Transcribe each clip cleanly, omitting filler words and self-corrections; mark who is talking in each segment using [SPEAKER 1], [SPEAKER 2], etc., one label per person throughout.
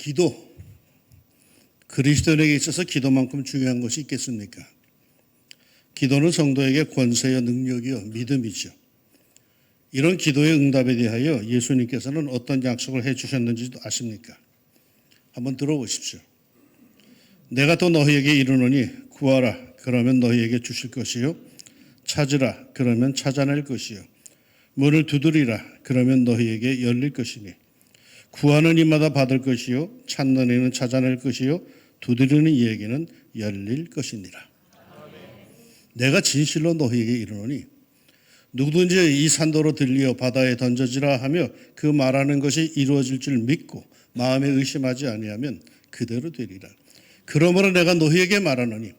[SPEAKER 1] 기도, 그리스도인에게 있어서 기도만큼 중요한 것이 있겠습니까? 기도는 성도에게 권세여 능력이요 믿음이죠. 이런 기도의 응답에 대하여 예수님께서는 어떤 약속을 해주셨는지도 아십니까? 한번 들어보십시오. 내가 또 너희에게 이르노니 구하라 그러면 너희에게 주실 것이요 찾으라 그러면 찾아낼 것이요 문을 두드리라 그러면 너희에게 열릴 것이니 구하는 이마다 받을 것이요 찾는 이는 찾아낼 것이요 두드리는 이에게는 열릴 것이니라. 내가 진실로 너희에게 이르노니 누구든지 이 산도로 들리어 바다에 던져지라 하며 그 말하는 것이 이루어질 줄 믿고 마음에 의심하지 아니하면 그대로 되리라. 그러므로 내가 너희에게 말하노니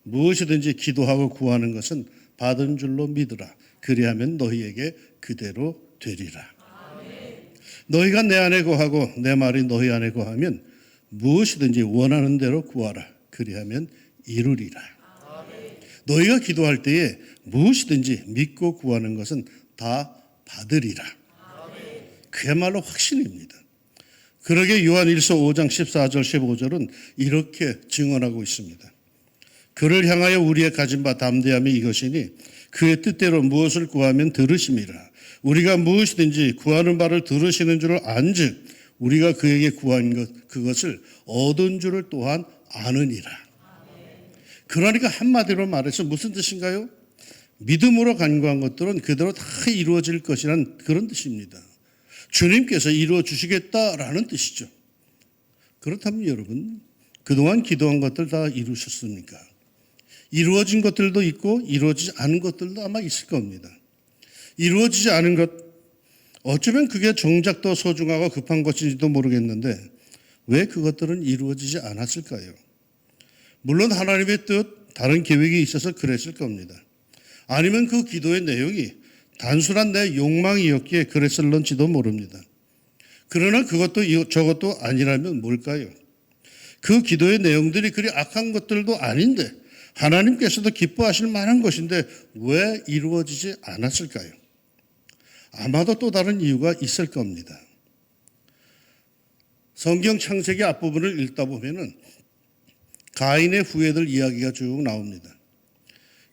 [SPEAKER 1] 무엇이든지 기도하고 구하는 것은 받은 줄로 믿으라. 그리하면 너희에게 그대로 되리라. 너희가 내 안에 거하고 내 말이 너희 안에 거하면 무엇이든지 원하는 대로 구하라. 그리하면 이루리라. 너희가 기도할 때에 무엇이든지 믿고 구하는 것은 다 받으리라. 그야말로 확신입니다. 그러게 요한 1서 5장 14절 15절은 이렇게 증언하고 있습니다. 그를 향하여 우리의 가진 바 담대함이 이것이니 그의 뜻대로 무엇을 구하면 들으심이라. 우리가 무엇이든지 구하는 바를 들으시는 줄을 안즉 우리가 그에게 구한 것 그것을 얻은 줄을 또한 아느니라. 그러니까 한마디로 말해서 무슨 뜻인가요? 믿음으로 간구한 것들은 그대로 다 이루어질 것이라는 그런 뜻입니다. 주님께서 이루어 주시겠다라는 뜻이죠. 그렇다면 여러분, 그동안 기도한 것들 다 이루셨습니까? 이루어진 것들도 있고 이루어지지 않은 것들도 아마 있을 겁니다. 이루어지지 않은 것, 어쩌면 그게 정작 더 소중하고 급한 것인지도 모르겠는데 왜 그것들은 이루어지지 않았을까요? 물론 하나님의 뜻, 다른 계획이 있어서 그랬을 겁니다. 아니면 그 기도의 내용이 단순한 내 욕망이었기에 그랬을런지도 모릅니다. 그러나 그것도 저것도 아니라면 뭘까요? 그 기도의 내용들이 그리 악한 것들도 아닌데 하나님께서도 기뻐하실 만한 것인데 왜 이루어지지 않았을까요? 아마도 또 다른 이유가 있을 겁니다. 성경 창세기 앞부분을 읽다 보면은 가인의 후예들 이야기가 쭉 나옵니다.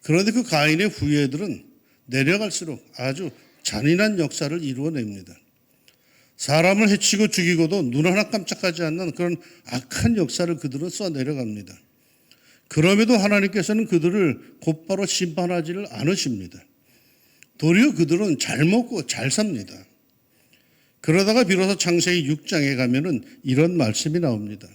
[SPEAKER 1] 그런데 그 가인의 후예들은 내려갈수록 아주 잔인한 역사를 이루어냅니다. 사람을 해치고 죽이고도 눈 하나 깜짝하지 않는 그런 악한 역사를 그들은 써내려갑니다. 그럼에도 하나님께서는 그들을 곧바로 심판하지를 않으십니다. 도리어 그들은 잘 먹고 잘 삽니다. 그러다가 비로소 창세기 6장에 가면은 이런 말씀이 나옵니다.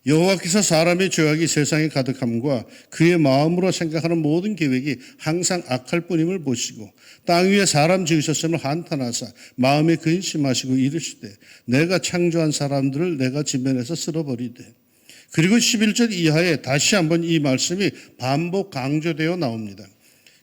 [SPEAKER 1] 여호와께서 사람의 죄악이 세상에 가득함과 그의 마음으로 생각하는 모든 계획이 항상 악할 뿐임을 보시고 땅 위에 사람 지으셨음을 한탄하사 마음에 근심하시고 이르시되 내가 창조한 사람들을 내가 지면에서 쓸어버리되. 그리고 11절 이하에 다시 한번 이 말씀이 반복 강조되어 나옵니다.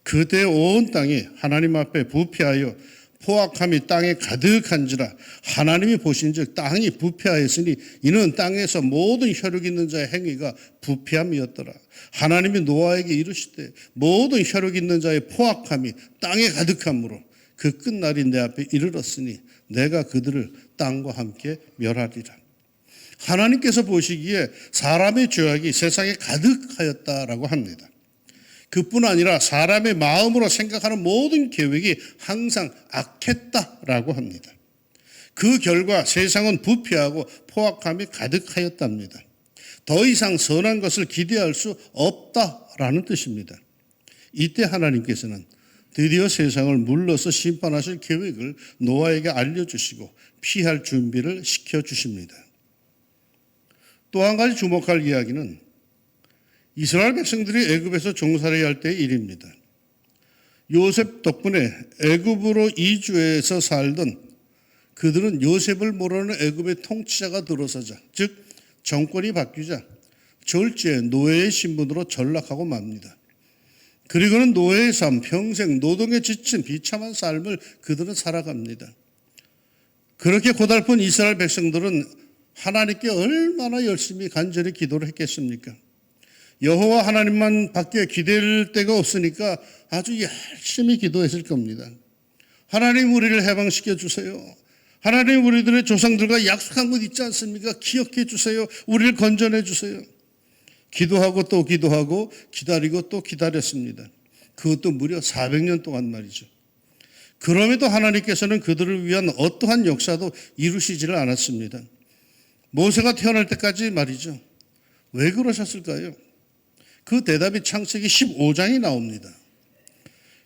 [SPEAKER 1] 그때 온 땅이 하나님 앞에 부패하여 포악함이 땅에 가득한지라 하나님이 보신즉 땅이 부패하였으니 이는 땅에서 모든 혈육 있는 자의 행위가 부패함이었더라. 하나님이 노아에게 이르시되 모든 혈육 있는 자의 포악함이 땅에 가득함으로 그 끝날이 내 앞에 이르렀으니 내가 그들을 땅과 함께 멸하리라. 하나님께서 보시기에 사람의 죄악이 세상에 가득하였다라고 합니다. 그뿐 아니라 사람의 마음으로 생각하는 모든 계획이 항상 악했다라고 합니다. 그 결과 세상은 부패하고 포악함이 가득하였답니다. 더 이상 선한 것을 기대할 수 없다라는 뜻입니다. 이때 하나님께서는 드디어 세상을 물러서 심판하실 계획을 노아에게 알려주시고 피할 준비를 시켜주십니다. 또 한 가지 주목할 이야기는 이스라엘 백성들이 애굽에서 종살이 할 때의 일입니다. 요셉 덕분에 애굽으로 이주해서 살던 그들은 요셉을 모르는 애굽의 통치자가 들어서자, 즉 정권이 바뀌자 졸지에 노예의 신분으로 전락하고 맙니다. 그리고는 노예의 삶, 평생 노동에 지친 비참한 삶을 그들은 살아갑니다. 그렇게 고달픈 이스라엘 백성들은 하나님께 얼마나 열심히 간절히 기도를 했겠습니까? 여호와 하나님만 밖에 기댈 데가 없으니까 아주 열심히 기도했을 겁니다. 하나님 우리를 해방시켜 주세요. 하나님 우리들의 조상들과 약속한 것 있지 않습니까? 기억해 주세요. 우리를 건져내 주세요. 기도하고 또 기도하고 기다리고 또 기다렸습니다. 그것도 무려 400년 동안 말이죠. 그럼에도 하나님께서는 그들을 위한 어떠한 역사도 이루시지를 않았습니다. 모세가 태어날 때까지 말이죠. 왜 그러셨을까요? 그 대답이 창세기 15장이 나옵니다.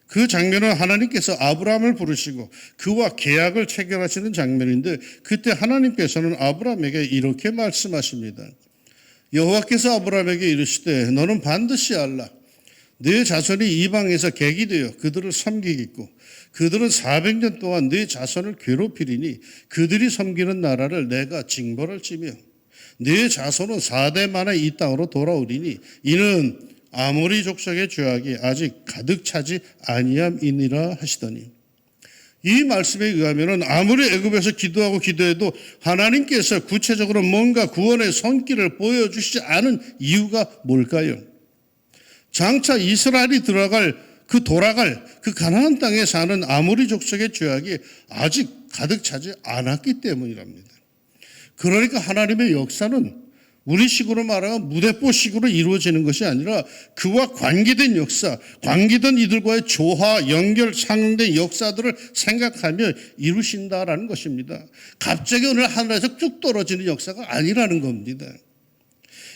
[SPEAKER 1] 그 장면은 하나님께서 아브라함을 부르시고 그와 계약을 체결하시는 장면인데, 그때 하나님께서는 아브라함에게 이렇게 말씀하십니다. 여호와께서 아브라함에게 이르시되 너는 반드시 알라. 네 자손이 이방에서 객이 되어 그들을 섬기겠고 그들은 400년 동안 네 자손을 괴롭히리니 그들이 섬기는 나라를 내가 징벌할지며 네 자손은 4대 만에 이 땅으로 돌아오리니 이는 아모리 족속의 죄악이 아직 가득 차지 아니함이니라 하시더니, 이 말씀에 의하면 아무리 애굽에서 기도하고 기도해도 하나님께서 구체적으로 뭔가 구원의 손길을 보여주시지 않은 이유가 뭘까요? 장차 이스라엘이 돌아갈 그 가나안 땅에 사는 아모리 족속의 죄악이 아직 가득 차지 않았기 때문이랍니다. 그러니까 하나님의 역사는 우리식으로 말하면 무대뽀식으로 이루어지는 것이 아니라 그와 관계된 역사, 관계된 이들과의 조화, 연결, 상응된 역사들을 생각하며 이루신다라는 것입니다. 갑자기 어느 하늘에서 쭉 떨어지는 역사가 아니라는 겁니다.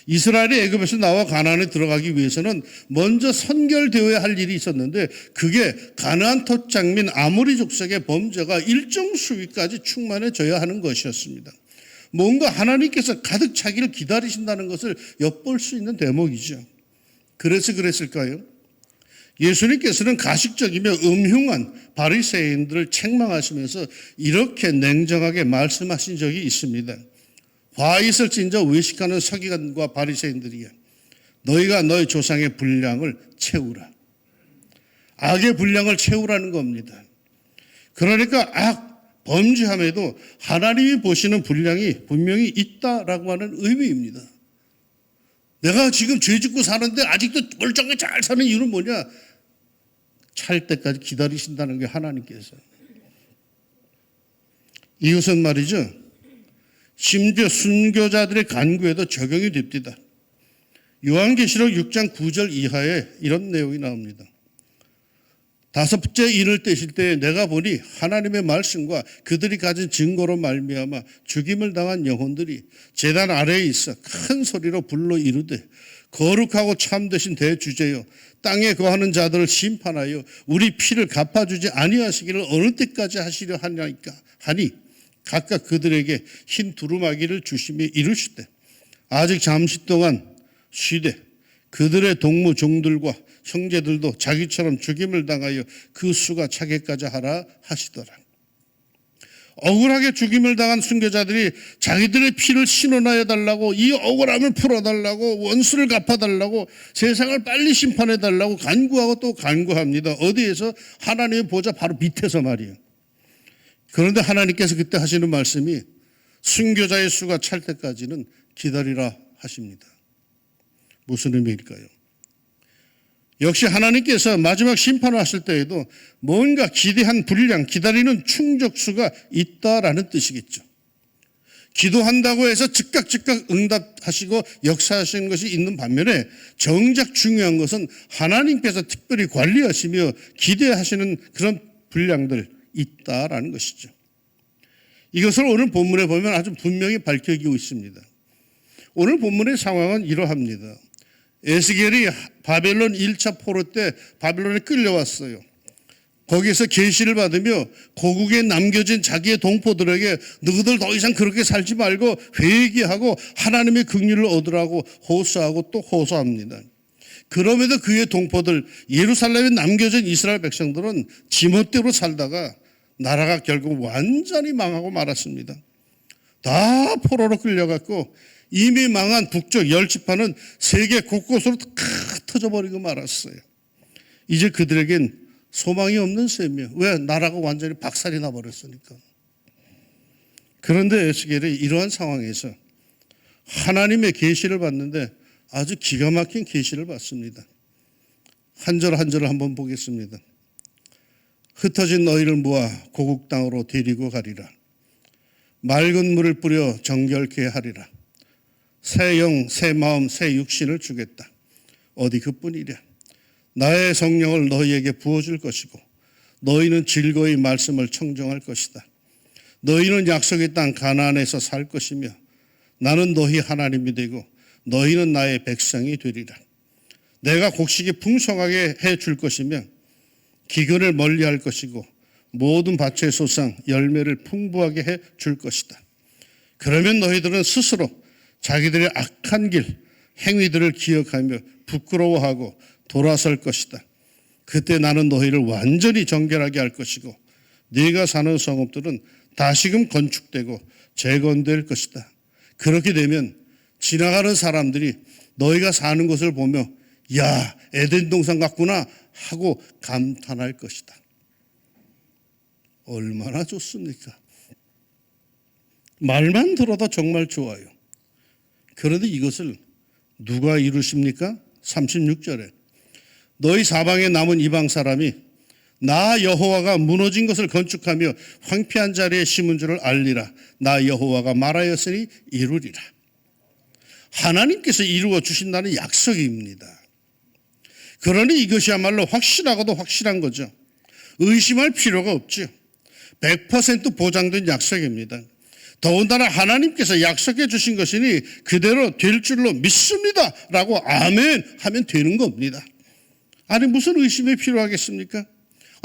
[SPEAKER 1] 이스라엘이 애굽에서 나와 가나안에 들어가기 위해서는 먼저 선결되어야 할 일이 있었는데, 그게 가나안 토착민 아모리 족속의 범죄가 일정 수위까지 충만해져야 하는 것이었습니다. 뭔가 하나님께서 가득 차기를 기다리신다는 것을 엿볼 수 있는 대목이죠. 그래서 그랬을까요? 예수님께서는 가식적이며 음흉한 바리새인들을 책망하시면서 이렇게 냉정하게 말씀하신 적이 있습니다. 화 있을진저 외식하는 서기관과 바리새인들이야, 너희가 너희 조상의 분량을 채우라. 악의 분량을 채우라는 겁니다. 그러니까 범죄함에도 하나님이 보시는 분량이 분명히 있다라고 하는 의미입니다. 내가 지금 죄 짓고 사는데 아직도 멀쩡하게 잘 사는 이유는 뭐냐? 찰 때까지 기다리신다는 게 하나님께서. 이것은 말이죠, 심지어 순교자들의 간구에도 적용이 됩니다. 요한계시록 6장 9절 이하에 이런 내용이 나옵니다. 다섯째 인을 떼실 때 내가 보니 하나님의 말씀과 그들이 가진 증거로 말미암아 죽임을 당한 영혼들이 제단 아래에 있어 큰 소리로 불러 이르되, 거룩하고 참되신 대주제여, 땅에 거하는 자들을 심판하여 우리 피를 갚아주지 아니하시기를 어느 때까지 하시려 하냐니까 하니, 각각 그들에게 흰 두루마기를 주시며 이르시되 아직 잠시 동안 쉬되 그들의 동무 종들과 형제들도 자기처럼 죽임을 당하여 그 수가 차게까지 하라 하시더라. 억울하게 죽임을 당한 순교자들이 자기들의 피를 신원하여 달라고, 이 억울함을 풀어달라고, 원수를 갚아달라고, 세상을 빨리 심판해달라고 간구하고 또 간구합니다. 어디에서? 하나님의 보좌 바로 밑에서 말이에요. 그런데 하나님께서 그때 하시는 말씀이 순교자의 수가 찰 때까지는 기다리라 하십니다. 무슨 의미일까요? 역시 하나님께서 마지막 심판을 하실 때에도 뭔가 기대한 분량, 기다리는 충족수가 있다라는 뜻이겠죠. 기도한다고 해서 즉각 응답하시고 역사하시는 것이 있는 반면에, 정작 중요한 것은 하나님께서 특별히 관리하시며 기대하시는 그런 분량들 있다라는 것이죠. 이것을 오늘 본문에 보면 아주 분명히 밝혀지고 있습니다. 오늘 본문의 상황은 이러합니다. 에스겔이 바벨론 1차 포로 때 바벨론에 끌려왔어요. 거기에서 계시를 받으며 고국에 남겨진 자기의 동포들에게 너희들 더 이상 그렇게 살지 말고 회개하고 하나님의 긍휼을 얻으라고 호소하고 또 호소합니다. 그럼에도 그의 동포들, 예루살렘에 남겨진 이스라엘 백성들은 지멋대로 살다가 나라가 결국 완전히 망하고 말았습니다. 다 포로로 끌려갔고 이미 망한 북쪽 10지파는 세계 곳곳으로 다 터져버리고 말았어요. 이제 그들에겐 소망이 없는 셈이에요. 왜? 나라가 완전히 박살이 나버렸으니까. 그런데 에스겔이 이러한 상황에서 하나님의 계시를 받는데 아주 기가 막힌 계시를 받습니다. 한 절 한 절을 한번 보겠습니다. 흩어진 너희를 모아 고국 땅으로 데리고 가리라. 맑은 물을 뿌려 정결케 하리라. 새 영, 새 마음, 새 육신을 주겠다. 어디 그뿐이랴. 나의 성령을 너희에게 부어줄 것이고 너희는 즐거이 말씀을 청정할 것이다. 너희는 약속의 땅 가나안에서 살 것이며 나는 너희 하나님이 되고 너희는 나의 백성이 되리라. 내가 곡식이 풍성하게 해줄 것이며 기근을 멀리할 것이고 모든 밭의 소상 열매를 풍부하게 해줄 것이다. 그러면 너희들은 스스로 자기들의 악한 길 행위들을 기억하며 부끄러워하고 돌아설 것이다. 그때 나는 너희를 완전히 정결하게 할 것이고 네가 사는 성읍들은 다시금 건축되고 재건될 것이다. 그렇게 되면 지나가는 사람들이 너희가 사는 것을 보며 야, 에덴 동산 같구나 하고 감탄할 것이다. 얼마나 좋습니까? 말만 들어도 정말 좋아요. 그런데 이것을 누가 이루십니까? 36절에 너희 사방에 남은 이방 사람이 나 여호와가 무너진 것을 건축하며 황폐한 자리에 심은 줄을 알리라. 나 여호와가 말하였으니 이루리라. 하나님께서 이루어 주신다는 약속입니다. 그러니 이것이야말로 확실하고도 확실한 거죠. 의심할 필요가 없죠. 100% 보장된 약속입니다. 더군다나 하나님께서 약속해 주신 것이니 그대로 될 줄로 믿습니다 라고 아멘 하면 되는 겁니다. 아니 무슨 의심이 필요하겠습니까?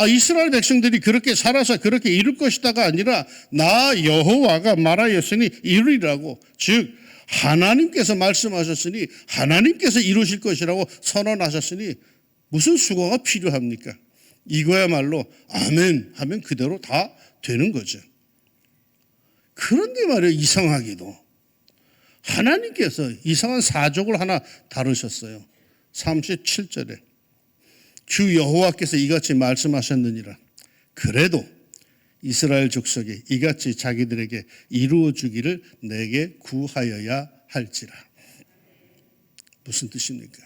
[SPEAKER 1] 이스라엘 백성들이 그렇게 살아서 그렇게 이룰 것이다가 아니라 나 여호와가 말하였으니 이루리라고, 즉 하나님께서 말씀하셨으니 하나님께서 이루실 것이라고 선언하셨으니 무슨 수고가 필요합니까? 이거야말로 아멘 하면 그대로 다 되는 거죠. 그런데 말이에요, 이상하게도 하나님께서 이상한 사족을 하나 다루셨어요. 37절에 주 여호와께서 이같이 말씀하셨느니라. 그래도 이스라엘 족속이 이같이 자기들에게 이루어 주기를 내게 구하여야 할지라. 무슨 뜻입니까?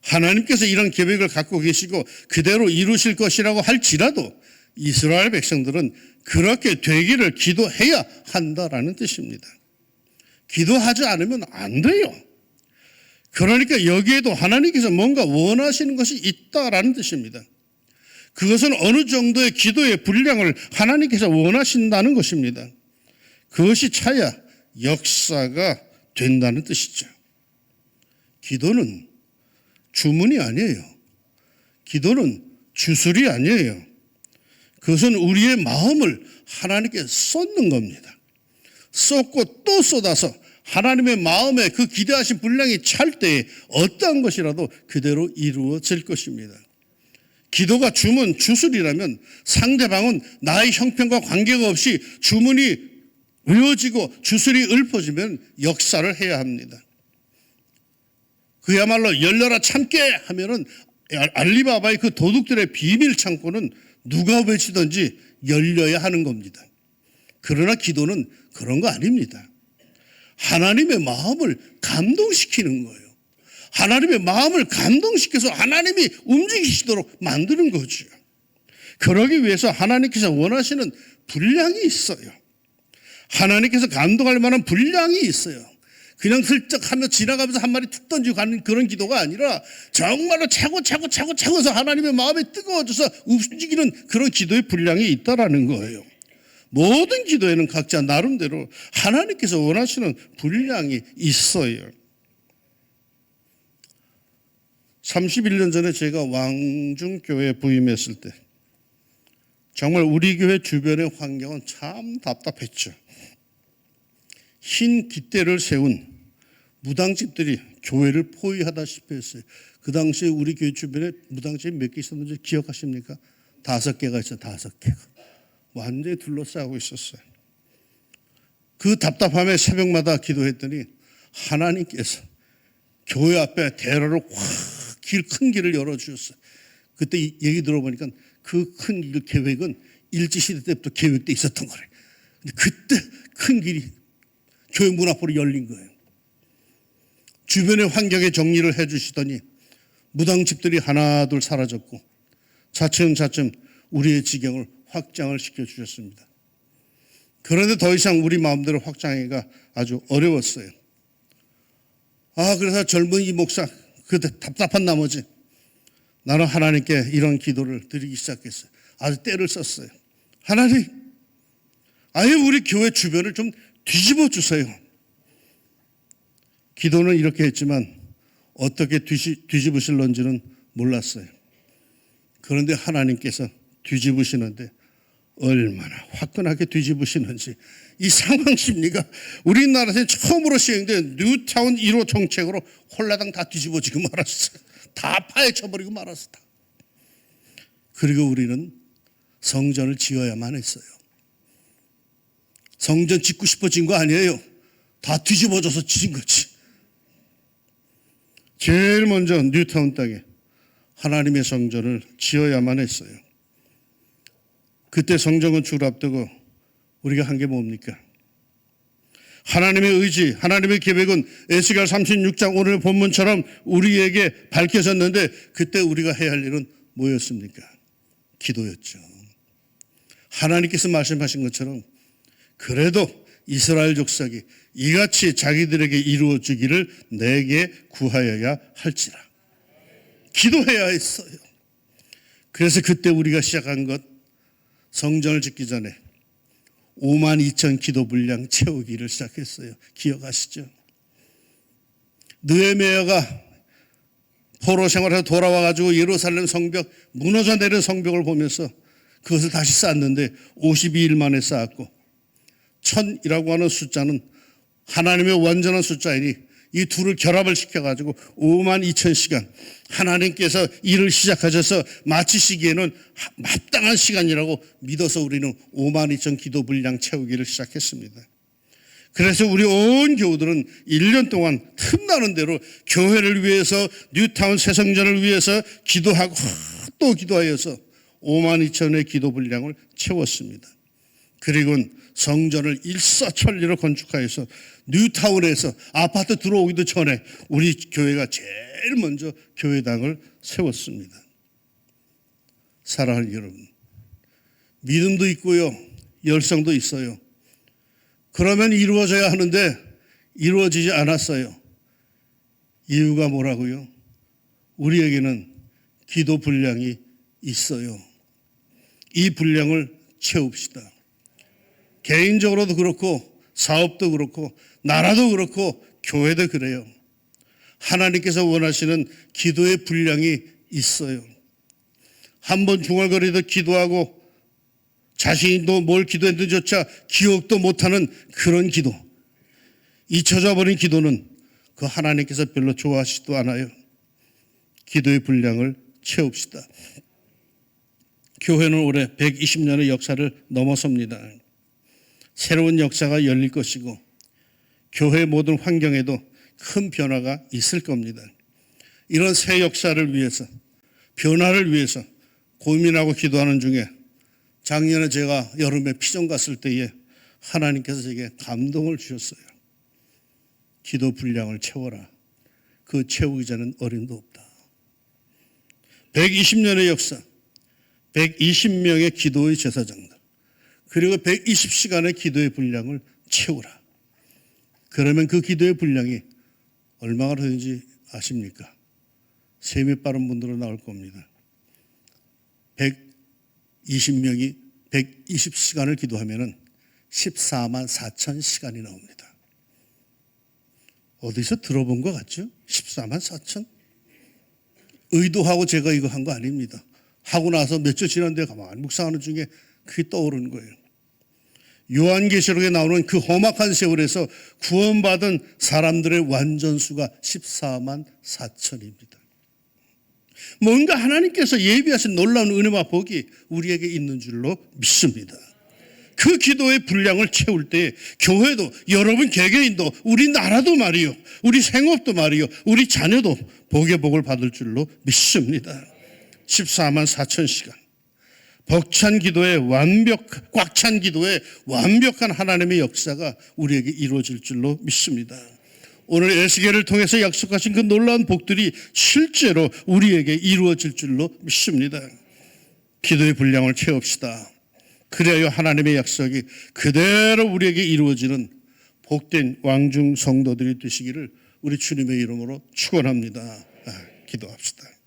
[SPEAKER 1] 하나님께서 이런 계획을 갖고 계시고 그대로 이루실 것이라고 할지라도 이스라엘 백성들은 그렇게 되기를 기도해야 한다라는 뜻입니다. 기도하지 않으면 안 돼요. 그러니까 여기에도 하나님께서 뭔가 원하시는 것이 있다라는 뜻입니다. 그것은 어느 정도의 기도의 분량을 하나님께서 원하신다는 것입니다. 그것이 차야 역사가 된다는 뜻이죠. 기도는 주문이 아니에요. 기도는 주술이 아니에요. 그것은 우리의 마음을 하나님께 쏟는 겁니다. 쏟고 또 쏟아서 하나님의 마음에 그 기대하신 분량이 찰 때에 어떠한 것이라도 그대로 이루어질 것입니다. 기도가 주문, 주술이라면 상대방은 나의 형편과 관계가 없이 주문이 외워지고 주술이 읊어지면 역사를 해야 합니다. 그야말로 열려라 참깨 하면은 알리바바의 그 도둑들의 비밀 창고는 누가 외치든지 열려야 하는 겁니다. 그러나 기도는 그런 거 아닙니다. 하나님의 마음을 감동시키는 거예요. 하나님의 마음을 감동시켜서 하나님이 움직이시도록 만드는 거죠. 그러기 위해서 하나님께서 원하시는 분량이 있어요. 하나님께서 감동할 만한 분량이 있어요. 그냥 슬쩍 하며 지나가면서 한 마리 툭 던지고 가는 그런 기도가 아니라 정말로 차고차고해서 하나님의 마음에 뜨거워져서 움직이는 그런 기도의 분량이 있다라는 거예요. 모든 기도에는 각자 나름대로 하나님께서 원하시는 분량이 있어요. 31년 전에 제가 왕중교회에 부임했을 때 정말 우리 교회 주변의 환경은 참 답답했죠. 흰 깃대를 세운 무당집들이 교회를 포위하다시피 했어요. 그 당시에 우리 교회 주변에 무당집이 몇 개 있었는지 기억하십니까? 5개가 있어요. 5개가. 완전히 둘러싸고 있었어요. 그 답답함에 새벽마다 기도했더니 하나님께서 교회 앞에 대로로 확 큰 길을 열어주셨어요. 그때 얘기 들어보니까 그 큰 길 계획은 일제시대 때부터 계획돼 있었던 거래요. 근데 그때 큰 길이 교회 문 앞으로 열린 거예요. 주변의 환경의 정리를 해주시더니 무당집들이 하나둘 사라졌고 차츰차츰 우리의 지경을 확장을 시켜주셨습니다. 그런데 더 이상 우리 마음대로 확장하기가 아주 어려웠어요. 그래서 젊은 이 목사 그때 답답한 나머지 나는 하나님께 이런 기도를 드리기 시작했어요. 아주 때를 썼어요. 하나님, 아예 우리 교회 주변을 좀 뒤집어 주세요. 기도는 이렇게 했지만 어떻게 뒤집으실런지는 몰랐어요. 그런데 하나님께서 뒤집으시는데 얼마나 화끈하게 뒤집으시는지, 이 상황 심리가 우리나라에서 처음으로 시행된 뉴타운 1호 정책으로 홀라당 다 뒤집어지고 말았어요. 다 파헤쳐버리고 말았어요. 그리고 우리는 성전을 지어야만 했어요. 성전 짓고 싶어진 거 아니에요. 다 뒤집어져서 지은 거지. 제일 먼저 뉴타운 땅에 하나님의 성전을 지어야만 했어요. 그때 성전 건축을 앞두고 우리가 한 게 뭡니까? 하나님의 의지, 하나님의 계획은 에스겔 36장 오늘 본문처럼 우리에게 밝혀졌는데 그때 우리가 해야 할 일은 뭐였습니까? 기도였죠. 하나님께서 말씀하신 것처럼 그래도 이스라엘 족속이 이같이 자기들에게 이루어지기를 내게 구하여야 할지라. 기도해야 했어요. 그래서 그때 우리가 시작한 것, 성전을 짓기 전에 52,000 기도 분량 채우기를 시작했어요. 기억하시죠? 느헤미야가 포로 생활에서 돌아와가지고 예루살렘 성벽, 무너져 내린 성벽을 보면서 그것을 다시 쌓았는데 52일 만에 쌓았고 1000이라고 하는 숫자는 하나님의 완전한 숫자이니 이 둘을 결합을 시켜가지고 52,000시간 하나님께서 일을 시작하셔서 마치시기에는 마땅한 시간이라고 믿어서 우리는 52,000 기도 분량 채우기를 시작했습니다. 그래서 우리 온 교우들은 1년 동안 틈나는 대로 교회를 위해서 뉴타운 새성전을 위해서 기도하고 또 기도하여서 52,000의 기도 분량을 채웠습니다. 그리고 성전을 일사천리로 건축하여서 뉴타운에서 아파트 들어오기도 전에 우리 교회가 제일 먼저 교회당을 세웠습니다. 사랑하는 여러분, 믿음도 있고요, 열성도 있어요. 그러면 이루어져야 하는데 이루어지지 않았어요. 이유가 뭐라고요? 우리에게는 기도 분량이 있어요. 이 분량을 채웁시다. 개인적으로도 그렇고 사업도 그렇고 나라도 그렇고 교회도 그래요. 하나님께서 원하시는 기도의 분량이 있어요. 한번 중얼거리도 기도하고 자신도 뭘 기도했는지조차 기억도 못하는 그런 기도, 잊혀져 버린 기도는 그 하나님께서 별로 좋아하시지도 않아요. 기도의 분량을 채웁시다. 교회는 올해 120년의 역사를 넘어섭니다. 새로운 역사가 열릴 것이고 교회 모든 환경에도 큰 변화가 있을 겁니다. 이런 새 역사를 위해서, 변화를 위해서 고민하고 기도하는 중에 작년에 제가 여름에 피정 갔을 때에 하나님께서 제게 감동을 주셨어요. 기도 분량을 채워라. 그 채우기 전엔 어림도 없다. 120년의 역사, 120명의 기도의 제사장들, 그리고 120시간의 기도의 분량을 채우라. 그러면 그 기도의 분량이 얼마나 되는지 아십니까? 셈이 빠른 분들은 나올 겁니다. 120명이 120시간을 기도하면 14만 4천 시간이 나옵니다. 어디서 들어본 것 같죠? 14만 4천? 의도하고 제가 이거 한 거 아닙니다. 하고 나서 몇 주 지났는데 가만히 묵상하는 중에 그게 떠오르는 거예요. 요한계시록에 나오는 그 험악한 세월에서 구원받은 사람들의 완전수가 14만 4천입니다. 뭔가 하나님께서 예비하신 놀라운 은혜와 복이 우리에게 있는 줄로 믿습니다. 그 기도의 분량을 채울 때 교회도, 여러분 개개인도, 우리 나라도 말이요, 우리 생업도 말이요, 우리 자녀도 복의 복을 받을 줄로 믿습니다. 14만 4천 시간. 벅찬 기도에 꽉 찬 기도에 완벽한 하나님의 역사가 우리에게 이루어질 줄로 믿습니다. 오늘 에스겔을 통해서 약속하신 그 놀라운 복들이 실제로 우리에게 이루어질 줄로 믿습니다. 기도의 분량을 채웁시다. 그래야 하나님의 약속이 그대로 우리에게 이루어지는 복된 왕중 성도들이 되시기를 우리 주님의 이름으로 축원합니다. 기도합시다.